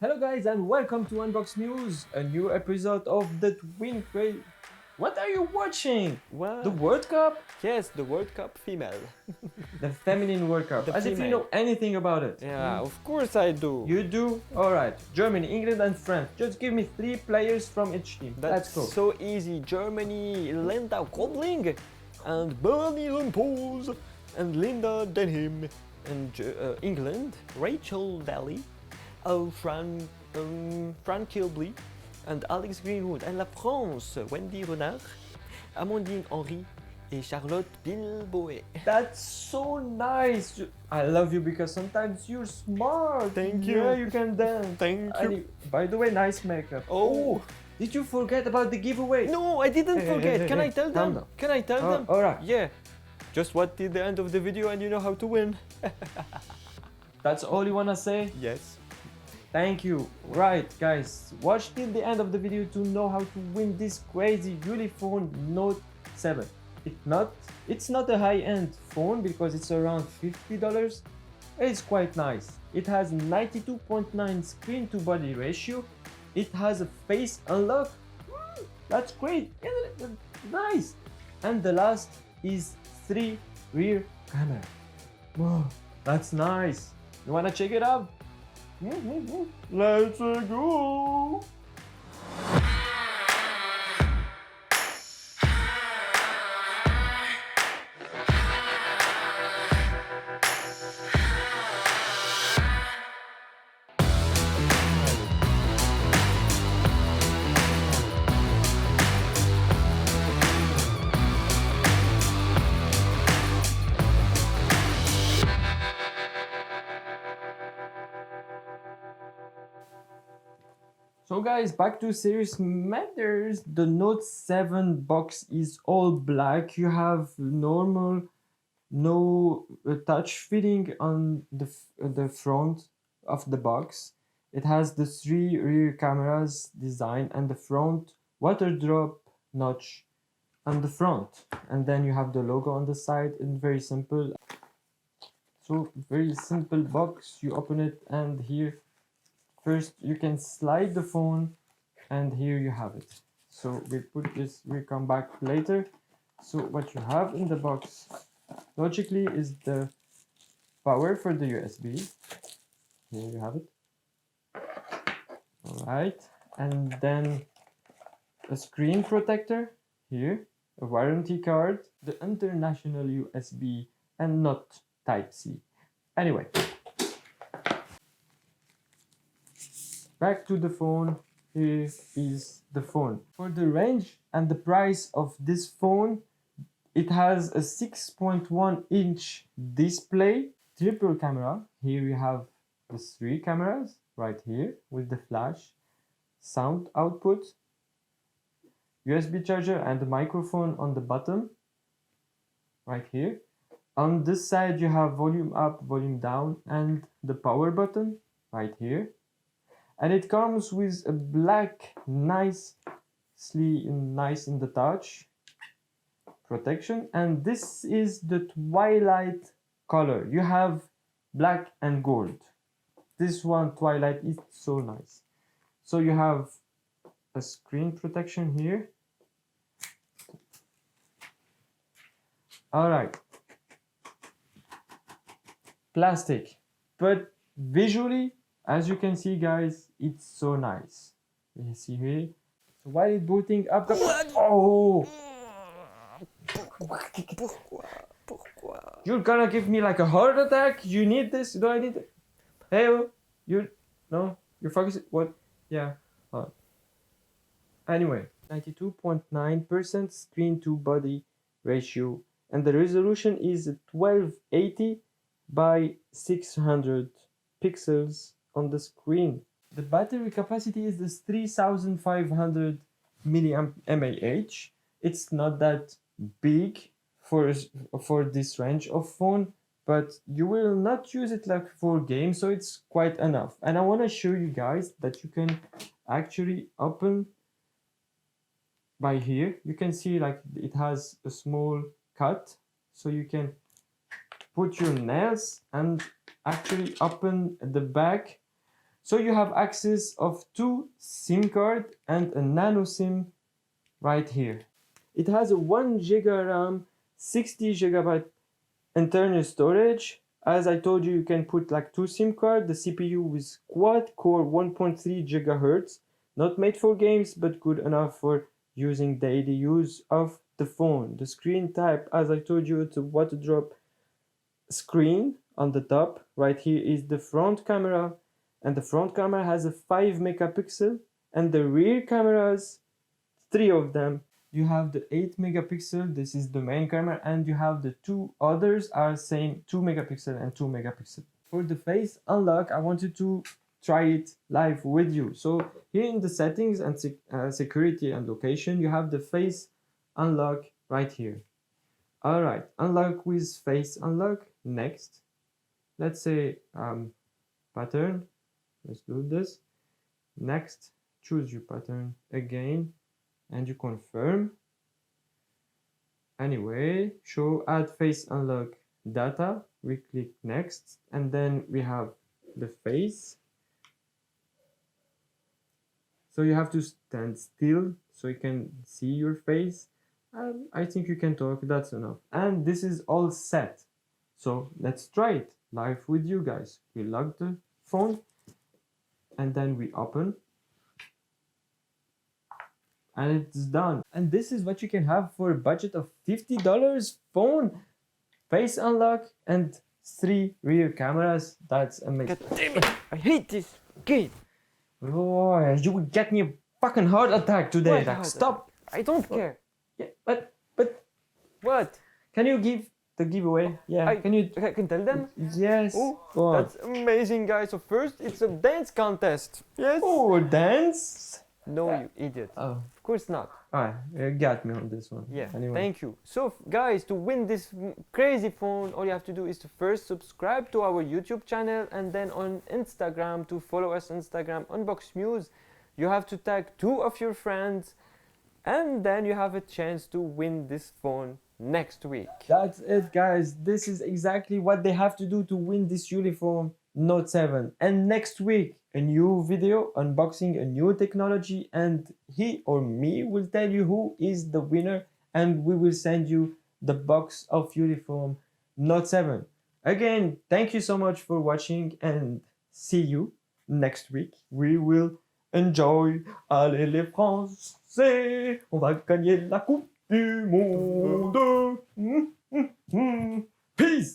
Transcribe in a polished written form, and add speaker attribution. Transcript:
Speaker 1: Hello guys and welcome to unboxmuse, a new episode of the Twin Crazy. What are you watching?
Speaker 2: What?
Speaker 1: The World Cup?
Speaker 2: Yes, the World Cup female.
Speaker 1: The feminine World Cup.
Speaker 2: The
Speaker 1: As if you
Speaker 2: female.
Speaker 1: know anything about it.
Speaker 2: Yeah, of course I do.
Speaker 1: You do? Alright. Germany, England and France. Just give me 3 players from each team.
Speaker 2: That's
Speaker 1: Let's go.
Speaker 2: so easy. Germany, Linda Kodling and Bernie Lampose and Linda Denham. And England, Rachel Daly, Fran Kilby and Alex Greenwood. And la France, Wendy Renard, Amandine Henry et Charlotte Bilboé.
Speaker 1: That's so nice. I love you because sometimes you're smart.
Speaker 2: Thank you.
Speaker 1: Yeah, you can dance.
Speaker 2: Thank you.
Speaker 1: By the way, nice makeup.
Speaker 2: Oh.
Speaker 1: Did you forget about the giveaway?
Speaker 2: No, I didn't
Speaker 1: Hey,
Speaker 2: forget.
Speaker 1: hey,
Speaker 2: Can
Speaker 1: hey,
Speaker 2: I tell
Speaker 1: calm
Speaker 2: them?
Speaker 1: down.
Speaker 2: Can I tell them?
Speaker 1: Alright.
Speaker 2: Yeah. Just watch till the end of the video and you know how to win.
Speaker 1: That's all you wanna say?
Speaker 2: Yes.
Speaker 1: Thank you. Right, guys, watch till the end of the video to know how to win this crazy Ulefone Note 7. It's not a high-end phone because it's around $50. It's quite nice. It has 92.9 screen-to-body ratio. It has a face unlock. That's great. Isn't it? Nice. And the last is 3 rear camera. Whoa, that's nice. You wanna check it out? Let's go! So guys, back to serious matters. The Note 7 box is all black. You have normal, no touch fitting on the front of the box. It has the 3 rear cameras design and the front water drop notch on the front. And then you have the logo on the side and very simple. So very simple box. You open it and here first you can slide the phone and here you have it. So we put this, we come back later. So what you have in the box logically is the power for the USB. Here you have it. Alright, and then a screen protector here, a warranty card, the international USB and not Type-C. Anyway, back to the phone. Here is the phone. For the range and the price of this phone, it has a 6.1 inch display, triple camera. Here we have the 3 cameras right here with the flash, sound output, USB charger and the microphone on the bottom right here. On this side you have volume up, volume down and the power button right here. And it comes with a black, nice in the touch protection. And this is the twilight color. You have black and gold. This one, twilight, is so nice. So you have a screen protection here. All right. Plastic, but visually, as you can see, guys, it's so nice. You see here. So while it's booting up the... Oh! You're gonna give me like a heart attack? You need this? Do I need it? Hey, you... No? You're focusing... What? Yeah. Anyway, 92.9% screen-to-body ratio. And the resolution is 1280 by 600 pixels on the screen. The battery capacity is this 3500 mAh. It's not that big for this range of phone, but you will not use it like for games, so it's quite enough. And I want to show you guys that you can actually open by here. You can see like it has a small cut, so you can put your nails and actually open the back So you have access of 2 SIM card and a nano SIM right here. It has a 1 GB RAM, 60 GB internal storage. As I told you, you can put like 2 SIM cards. The CPU with quad core 1.3 GHz, not made for games, but good enough for using daily use of the phone. The screen type, as I told you, it's a Waterdrop Screen. On the top right here is the front camera, and the front camera has a 5 megapixel, and the rear cameras, 3 of them. You have the 8 megapixel, this is the main camera, and you have the 2 others are same 2 megapixel and 2 megapixel. For the face unlock, I wanted to try it live with you. So here in the settings and security and location, you have the face unlock right here. All right, unlock with face unlock. Next, let's say pattern. Let's do this. Next, choose your pattern again, and you confirm. Anyway, show add face unlock data. We click next, and then we have the face. So you have to stand still so you can see your face. And I think you can talk, that's enough. And this is all set. So let's try it live with you guys. We lock the phone and then we open. And it's done. And this is what you can have for a budget of $50 phone, face unlock, and 3 rear cameras. That's amazing.
Speaker 2: God damn it! I hate this game.
Speaker 1: Oh, you will get me a fucking heart attack today.
Speaker 2: What
Speaker 1: Like,
Speaker 2: heart
Speaker 1: stop.
Speaker 2: I don't care.
Speaker 1: Yeah, but
Speaker 2: What?
Speaker 1: can you give the giveaway? Yeah.
Speaker 2: I
Speaker 1: Can you?
Speaker 2: can tell them?
Speaker 1: Yes.
Speaker 2: Oh,
Speaker 1: Go on.
Speaker 2: that's amazing, guys. So first, it's a dance contest. Yes.
Speaker 1: Oh, dance.
Speaker 2: No, you idiot.
Speaker 1: Oh,
Speaker 2: Of course not.
Speaker 1: alright. You got me on this one.
Speaker 2: Yeah.
Speaker 1: Anyway.
Speaker 2: Thank you. So, guys, to win this crazy phone, all you have to do is to first subscribe to our YouTube channel, and then on Instagram to follow us on Instagram, unboxmuse. You have to tag 2 of your friends, and then you have a chance to win this phone next week.
Speaker 1: That's it, guys. This is exactly what they have to do to win this Ulefone Note 7. And next week, a new video unboxing a new technology, and he or me will tell you who is the winner, and we will send you the box of Ulefone Note 7. Again, thank you so much for watching, and see you next week. We will enjoy. Allez les Français, on va gagner la coupe du monde. Peace.